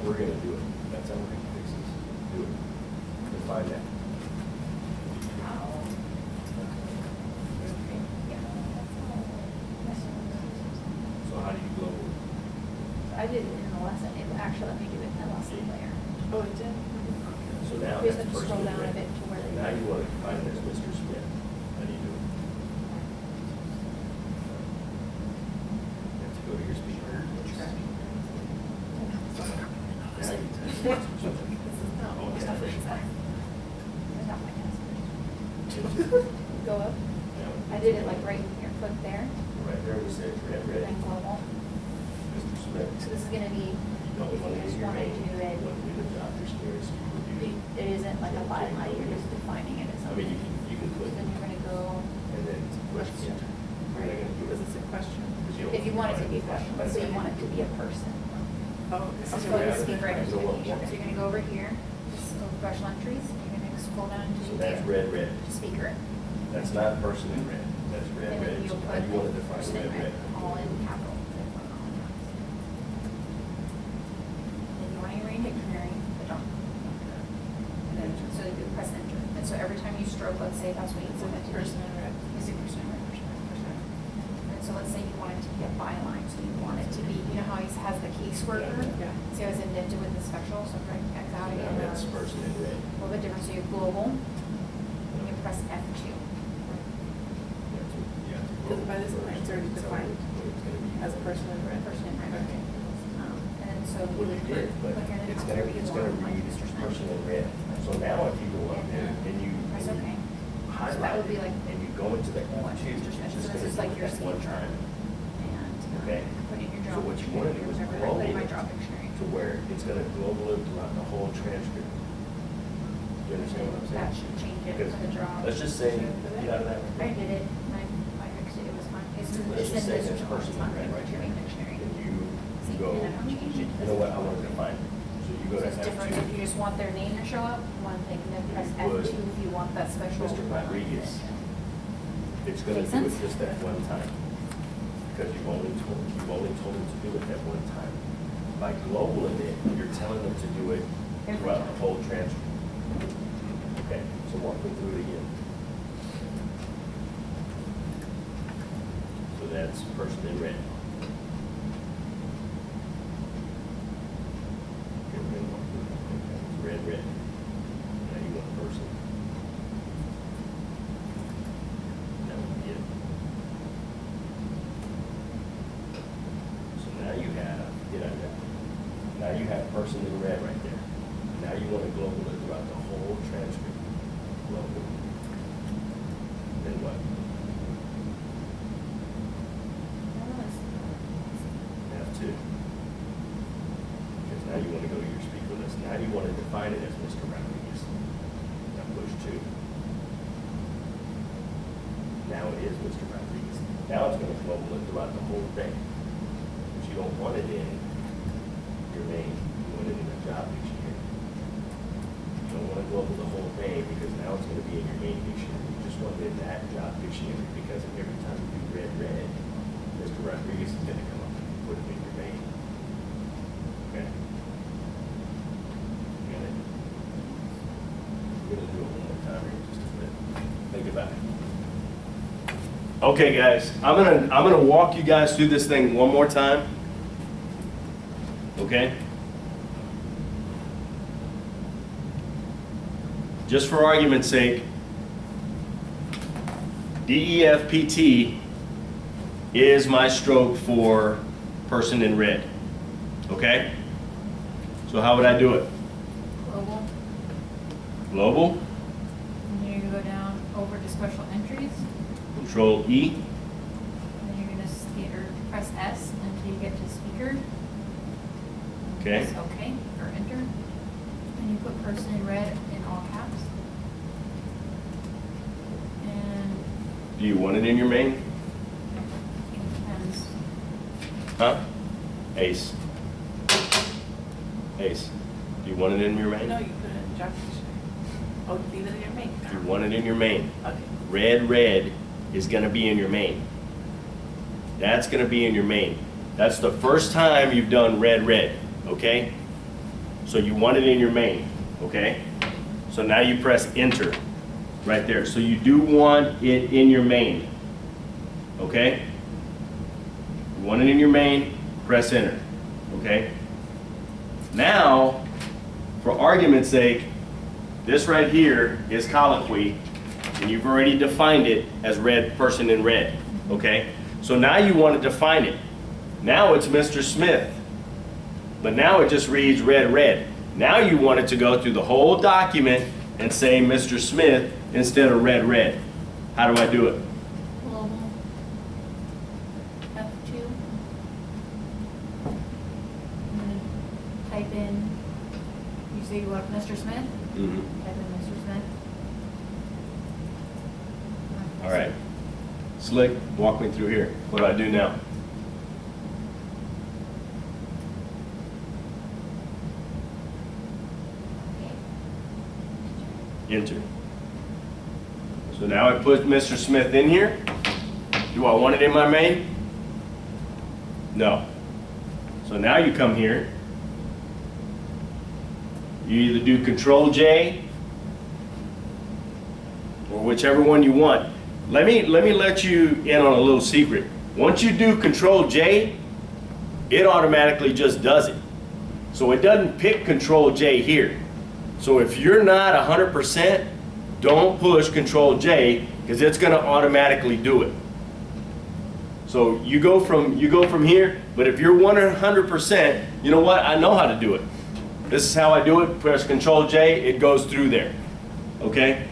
we're gonna do it. That's how we're gonna fix this. Do it. Define that. So how do you global? I did it in the lesson. It actually let me do it in the lesson layer. Oh, it did? So now We that's have to person scroll in down a red. bit to where they. Now you want to define it as Mr. Smith. How do you do it? You have to go to your speaker. No, it's not exact. It's not my answer. Go up. I did it like right here, click there, Right there, we said red, red, then global. Mr. Smith. So this is gonna be, You don't if want you to just do your wanna main, do it, you want to do the job experience, you review. it isn't like a live line, you're just defining it as I something. mean, you can So click then you're gonna go, and then question. We're not gonna do Is it. this a question? if you want it to be a question, let's say you want it to be a person. Oh, this I'll is go a to speak right into So the what- picture. So you're gonna go over here, just go special entries, and you're gonna scroll down to So that's here, red, red. to speaker. That's not person in red. That's red, And red. then So you'll how put do you want to define person in red, red, red? all in capital. Then you want to arrange dictionary, but don't. And then, so you press enter. And so every time you stroke, let's say that's what you It's a want it to be. person in red. Is it person in red, person in red, person in red? And so let's say you want it to be a byline, so you want it to be, you know how he has the caseworker? Yeah. See how it's indented with the special, so right, X out Now again. that's person in red. A little bit different, so you have global, and you press F2. Because by this point, it's already defined as person in red. Person in red. Okay. And then so you Well, would you did, but put here in the it's top gonna, whatever you it's gonna want, like read Mr. Smith. person in red. So now if you go up there and you Press OK. highlight So that would be like and you go into the what F2, Mr. it's Smith. just So gonna this is like do your that one speaker. time. And Okay. put in your So job. what you wanna do is Whatever, global like my it job dictionary. to where it's gonna global it throughout the whole transcript. You understand what I'm saying? That should change it Because for the job. let's just say, get out of that. I did it, and I fixed it, it was fine. It's Let's just in say this there's job, person it's not in red in right your here. dictionary. And you See, go, and I don't change it. you know what, I want to define it. So you go So to it's different, if you F2. just want their name to show up, one thing, and then press You would. F2 if you want that special. Mr. Rodriguez. It's gonna Make do it sense? just that one time. Because you've only told them to do it that one time. By globaling it, you're telling them to do it Every throughout time. the whole transcript. Okay, so walk me through it again. So that's person in red. Okay, we're gonna walk through it. Okay, it's red, red. Now you want person. That would be it. So now you have, get out of that. Now you have person in red right there. Now you want to global it throughout the whole transcript. Global. Then what? F2. Because now you want to go to your speaker list. Now you want to define it as Mr. Rodriguez. Now push 2. Now it is Mr. Rodriguez. Now it's going to global it throughout the whole thing. But you don't want it in your main, you want it in the job dictionary. You don't want to global the whole thing because now it's going to be in your main dictionary. You just want it in that job dictionary because every time you do red, red, Mr. Rodriguez is going to come up and put it in your main. Okay? You got it? We're going to do it one more time here in just a minute. Think about it. Okay, guys, I'm gonna walk you guys through this thing one more time. Okay? Just for argument's sake, DEFPT is my stroke for person in red. Okay? So how would I do it? Global, Global, and you're gonna go down over to special entries, Control E, and then you're gonna press S until you get to speaker. okay? Press OK, or enter, and you put person in red in all caps. And Do you want it in your main? it depends. Huh? Ace. Ace. Do you want it in your main? No, you put it in job dictionary. Oh, leave it in your main. You want it in your main. Okay. Red, red is gonna be in your main. That's gonna be in your main. That's the first time you've done red, red, okay? So you want it in your main, okay? So now you press enter right there. So you do want it in your main, okay? You want it in your main, press enter, okay? Now, for argument's sake, this right here is colloquy, and you've already defined it as red, person in red, okay? So now you want to define it. Now it's Mr. Smith, but now it just reads red, red. Now you want it to go through the whole document and say Mr. Smith instead of red, red. How do I do it? Global. F2. And then type in, you say you want Mr. Smith? Mm-hmm. Type in Mr. Smith. All right. Slick, walk me through here. What do I do now? Enter. So now I put Mr. Smith in here. Do I want it in my main? No. So now you come here. You either do Control J or whichever one you want. Let me let you in on a little secret. Once you do Control J, it automatically just does it. So it doesn't pick Control J here. So if you're not 100%, don't push Control J because it's going to automatically do it. So you go from here, but if you're 100%, you know what? I know how to do it. This is how I do it. Press Control J, it goes through there. Okay?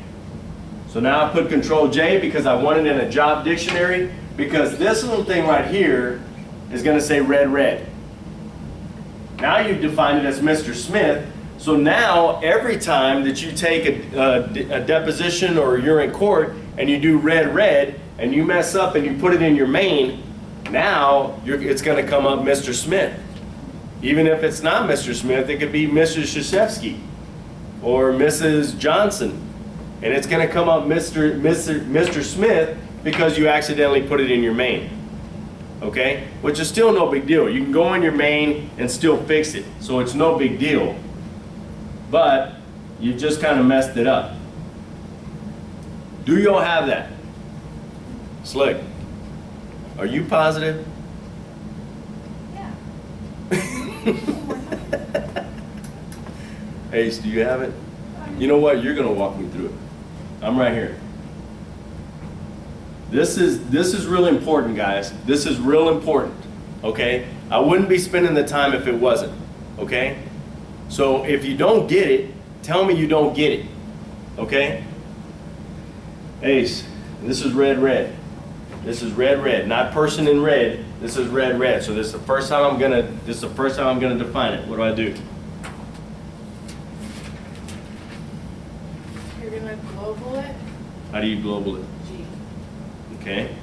So now I put Control J because I want it in a job dictionary, because this little thing right here is going to say red, red. Now you've defined it as Mr. Smith. So now every time that you take a deposition or you're in court and you do red, red, and you mess up and you put it in your main, now it's going to come up Mr. Smith. Even if it's not Mr. Smith, it could be Mr. Krzyzewski or Mrs. Johnson. And it's going to come up Mr. Smith because you accidentally put it in your main. Okay? Which is still no big deal. You can go in your main and still fix it. So it's no big deal. But you just kind of messed it up. Do y'all have that? Slick, are you positive? Yeah. Ace, do you have it? You know what? You're going to walk me through it. I'm right here. This is real important, guys. This is real important. Okay? I wouldn't be spending the time if it wasn't. Okay? So if you don't get it, tell me you don't get it. Okay? Ace, this is red, red. This is red, red. Not person in red. This is red, red. So this is the first time I'm gonna define it. What do I do? You're gonna global it, How do you global it? G. Okay? And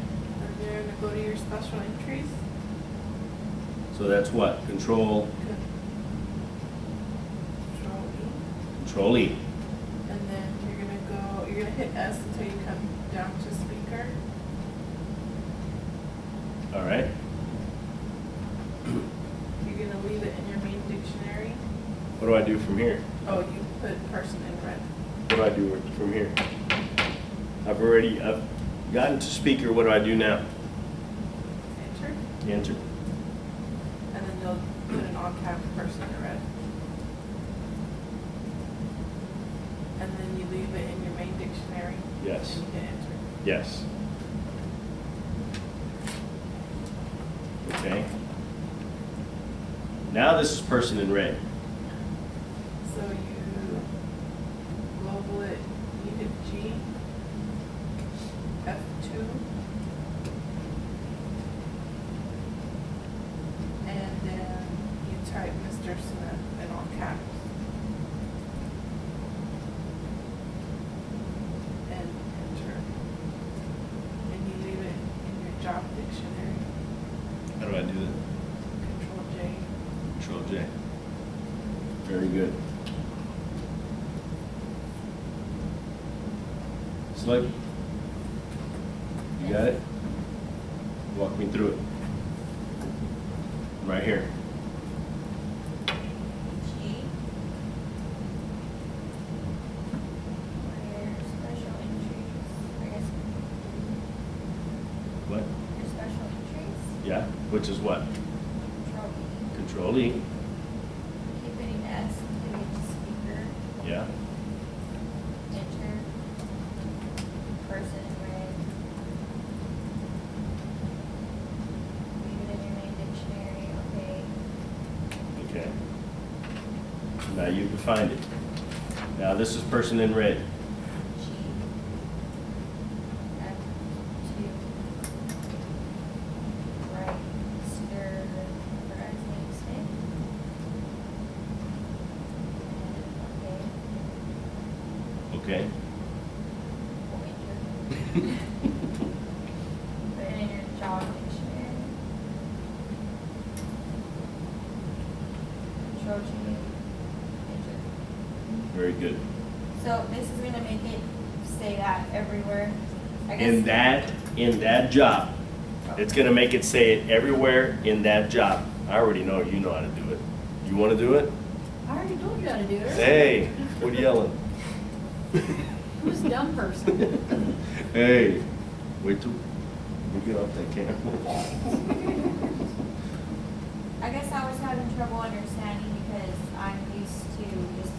you're gonna go to your special entries. So that's what? Control Control E. E. And then you're gonna hit S until you come down to speaker. All right. You're gonna leave it in your main dictionary. What do I do from here? Oh, you put person in red. What do I do from here? I've gotten to speaker. What do I do now? Enter. Enter. And then you'll put an all cap person in red. And then you leave it in your main dictionary. Yes. And you hit enter. Yes. Okay. Now this is person in red. So you global it, you hit G, F2, and then you type Mr. Smith in all caps. And enter. And you leave it in your job dictionary, How do I do that? Control J. Control J. Very good. Slick? You got it? Walk me through it. Right here. G, which is what? Control Control E. E, Keep hitting S, image speaker, yeah. enter, person in red. Leave it in your main dictionary, okay. Okay. Now you defined it. Now this is person in red. G. F2. Right, stir, guy's name, Smith. And, okay. Okay. We'll enter. Put it in your job dictionary. Control G, enter. Very good. So this is gonna make it say that everywhere. I In that job, it's gonna make it say it everywhere in that job. I already know you know how to do it. You wanna do it? I already told you how to do it. Hey, what are you yelling? Who's dumb person? Hey, wait till we get off that camera. I guess I was having trouble understanding because I'm used to just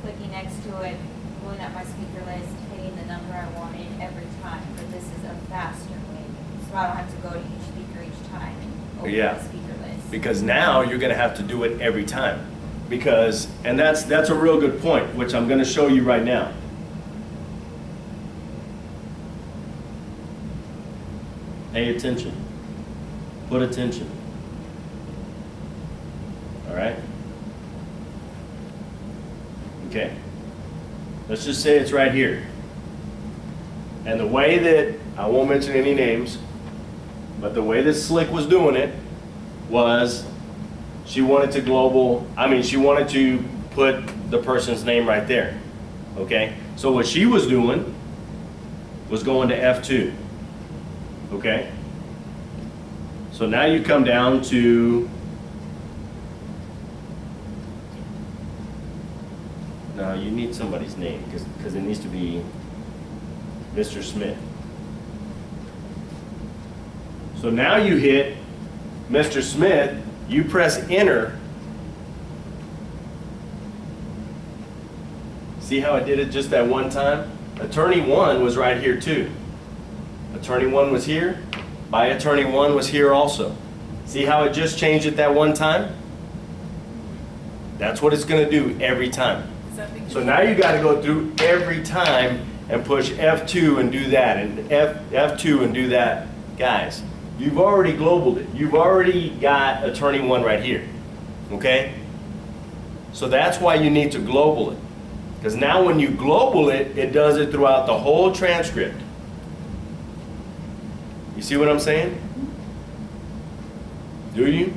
clicking next to it, pulling up my speaker list, hitting the number I wanted every time, but this is a faster way. So I don't have to go to each speaker each time and open Yeah. the speaker list. Because now you're gonna have to do it every time. Because, and that's a real good point, which I'm gonna show you right now. Pay attention. Put attention. All right? Okay. Let's just say it's right here. And the way that, I won't mention any names, but the way that Slick was doing it was she wanted to she wanted to put the person's name right there. Okay? So what she was doing was going to F2. Okay? So now you come down to, now you need somebody's name because it needs to be Mr. Smith. So now you hit Mr. Smith, you press enter. See how I did it just that one time? Attorney 1 was right here too. Attorney 1 was here. By attorney 1 was here also. See how it just changed it that one time? That's what it's going to do every time. Is that because? So now you got to go through every time and push F2 and do that, and F2 and do that. Guys, you've already globaled it. You've already got attorney 1 right here. Okay? So that's why you need to global it. Because now when you global it, it does it throughout the whole transcript. You see what I'm saying? Do you?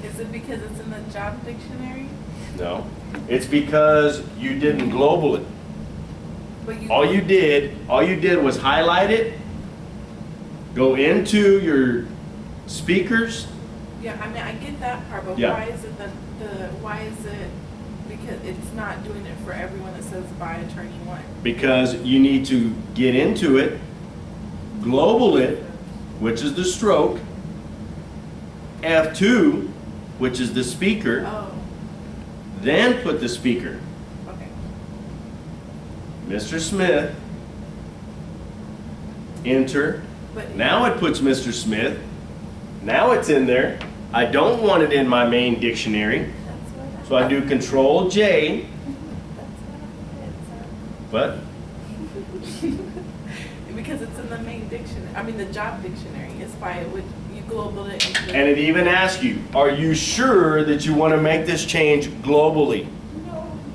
Is it because it's in the job dictionary? No. It's because you didn't global it. But you. All you did was highlight it, go into your speakers. Yeah, I mean, I get that part, but Yeah. why is it why is it, because it's not doing it for everyone that says by attorney 1? Because you need to get into it, global it, which is the stroke, F2, which is the speaker, Oh, then put the speaker. okay. Mr. Smith, enter. But Now it puts Mr. Smith. Now it's in there. I don't want it in my main dictionary, That's what so I do Control J, That's what I but because it's in the main dictionary, I mean the job dictionary, it's by you global it into the. and it even asks you, are you sure that you want to make this change globally?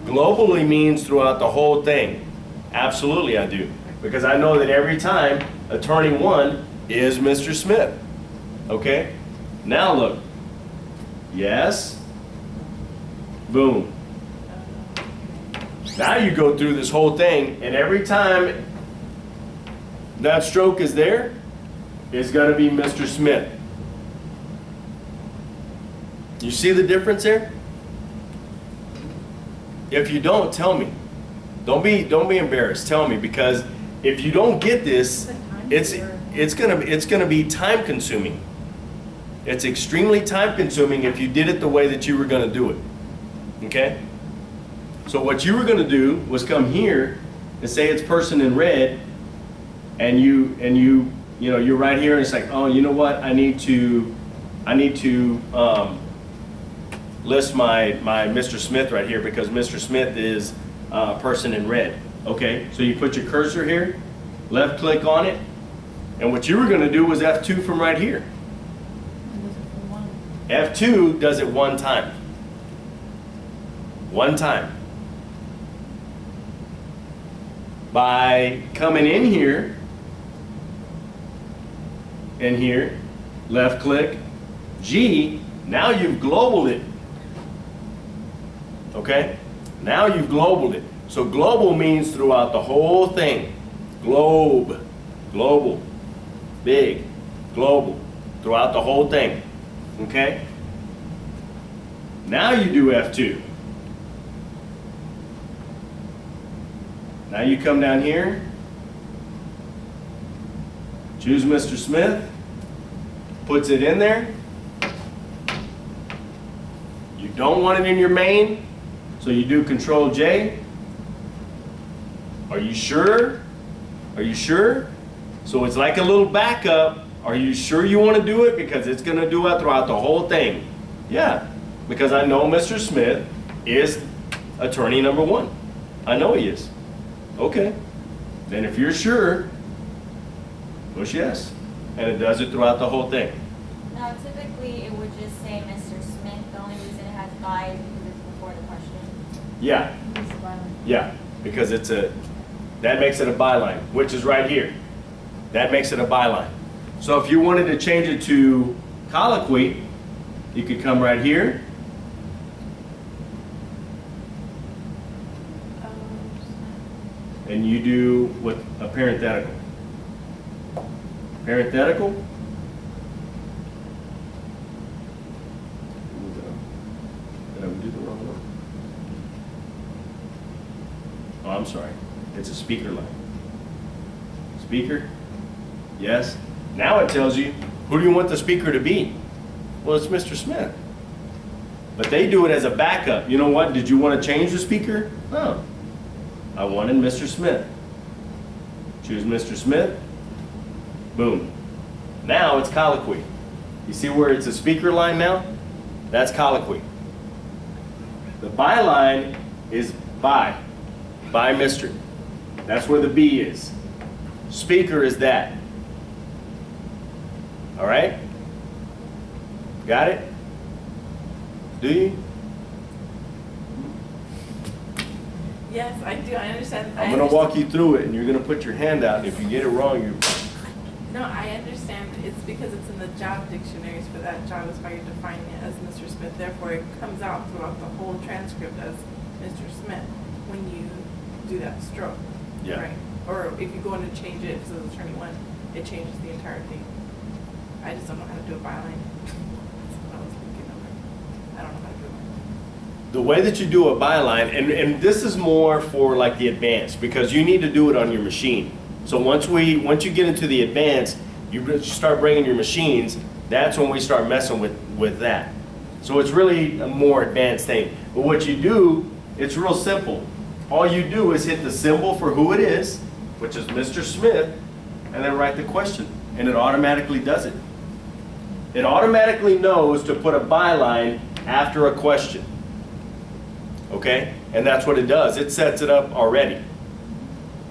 Globally means throughout the whole thing. Absolutely I do. Because I know that every time attorney 1 is Mr. Smith. Okay? Now look. Yes. Boom. Now you go through this whole thing, and every time that stroke is there, it's going to be Mr. Smith. You see the difference there? If you don't, tell me. Don't be embarrassed. Tell me, because if you don't get this, it's gonna be time consuming. It's extremely time consuming if you did it the way that you were gonna do it. Okay? So what you were gonna do was come here and say it's person in red, and you're right here, and it's like, oh, you know what? I need to list my Mr. Smith right here because Mr. Smith is person in red. Okay, so you put your cursor here, left click on it, and what you were gonna do was F2 from right here. F2 does it one time. One time. By coming in here and here, left click, G, now you've globaled it. Okay? Now you've globaled it. So global means throughout the whole thing. Globe, global, big, global, throughout the whole thing. Okay? Now you do F2. Now you come down here, choose Mr. Smith, puts it in there. You don't want it in your main, so you do Control J. Are you sure? Are you sure? So it's like a little backup. Are you sure you want to do it? Because it's going to do it throughout the whole thing. Yeah, because I know Mr. Smith is attorney number 1. I know he is. Okay. Then if you're sure, push yes. And it does it throughout the whole thing. Now, typically, it would just say Mr. Smith. The only reason it has by is because it's before the question. Yeah. Yeah, because that makes it a byline, which is right here. That makes it a byline. So if you wanted to change it to colloquy, you could come right here. And you do what a parenthetical. Parenthetical. Did I do the wrong one? Oh, I'm sorry. It's a speaker line. Speaker. Yes. Now it tells you, who do you want the speaker to be? Well, it's Mr. Smith. But they do it as a backup. You know what? Did you want to change the speaker? No. I wanted Mr. Smith. Choose Mr. Smith. Boom. Now it's colloquy. You see where it's a speaker line now? That's colloquy. The byline is by Mr. That's where the B is. Speaker is that. All right? Got it? Do you? Yes, I do, I understand. I'm going to walk you through it, and you're going to put your hand out, and if you get it wrong, you... No, I understand. It's because it's in the job dictionaries for that job is why you're defining it as Mr. Smith. Therefore, it comes out throughout the whole transcript as Mr. Smith when you do that stroke. Yeah. Right? Or if you go in and change it, because it's attorney 1, it changes the entire thing. I just don't know how to do a byline. That's what I was thinking of. I don't know how to do it. The way that you do a byline, and this is more for like the advanced, because you need to do it on your machine. So once you get into the advanced, you start bringing your machines, that's when we start messing with that. So it's really a more advanced thing. But what you do, it's real simple. All you do is hit the symbol for who it is, which is Mr. Smith, and then write the question, and it automatically does it. It automatically knows to put a byline after a question. Okay? And that's what it does. It sets it up already.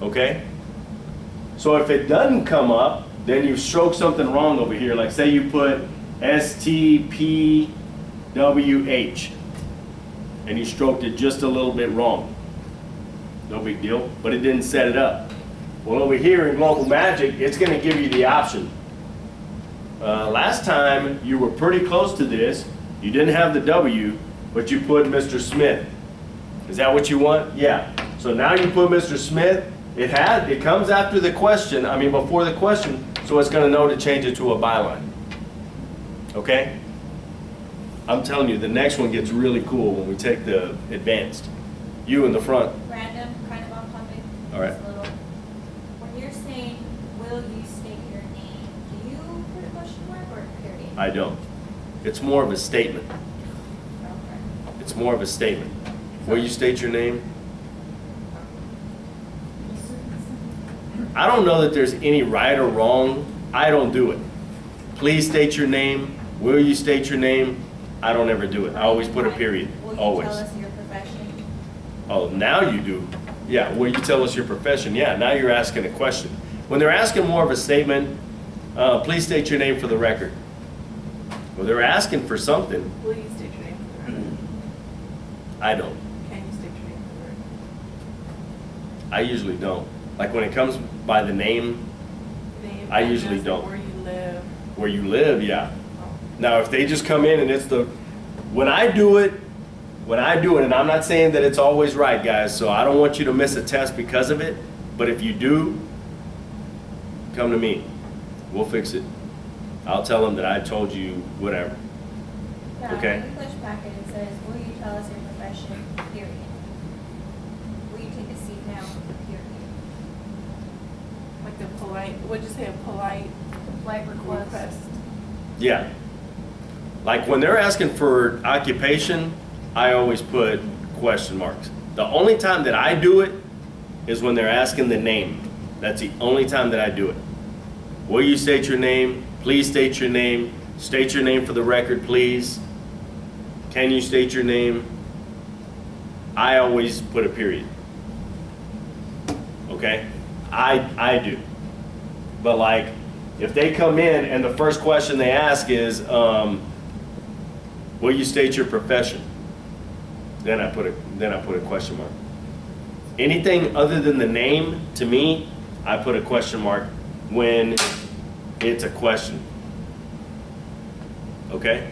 Okay? So if it doesn't come up, then you've stroked something wrong over here. Like say you put STPWH and you stroked it just a little bit wrong. No big deal, but it didn't set it up. Well, over here in Global Magic, it's going to give you the option. Last time you were pretty close to this. You didn't have the W, but you put Mr. Smith. Is that what you want? Yeah. So now you put Mr. Smith. It comes after the question, before the question, so it's going to know to change it to a byline. Okay? I'm telling you, the next one gets really cool when we take the advanced. You in the front. Random, kind of off topic. All right. Just a little. When you're saying, will you state your name, do you put a question mark or a period? I don't. It's more of a statement. Okay. It's more of a statement. Will you state your name? I don't know that there's any right or wrong. I don't do it. Please state your name. Will you state your name? I don't ever do it. I always put a period. Will you Always. tell us your profession? Oh, now you do. Yeah, will you tell us your profession? Yeah, now you're asking a question. When they're asking more of a statement, please state your name for the record. Well, they're asking for something. Will you state your name for the record? I don't. Can you state your name for the record? I usually don't. Like when it comes by the name, Name, I usually address, don't. Where you live. where you live, yeah. Oh. Now, if they just come in and it's when I do it, and I'm not saying that it's always right, guys, so I don't want you to miss a test because of it, but if you do, come to me. We'll fix it. I'll tell them that I told you whatever. Yeah, Okay. when you push back and it says, will you tell us your profession, period? Will you take a seat now, period? Like a polite, what'd you say, a polite Polite request? Yeah. Like when they're asking for occupation, I always put question marks. The only time that I do it is when they're asking the name. That's the only time that I do it. Will you state your name? Please state your name. State your name for the record, please. Can you state your name? I always put a period. Okay? I do. But like, if they come in and the first question they ask is, will you state your profession? Then I put a question mark. Anything other than the name, to me, I put a question mark when it's a question. Okay?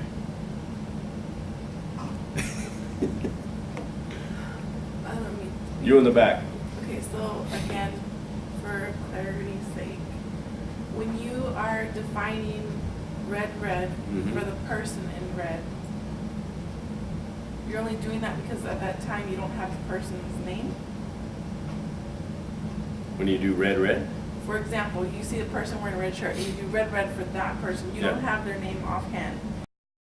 I don't mean. You in the back. Okay, so again, for clarity's sake, when you are defining red Mhm. for the person in red, you're only doing that because at that time you don't have the person's name? When you do red. For example, you see a person wearing a red shirt and you do red for that person, you don't Yeah. have their name offhand.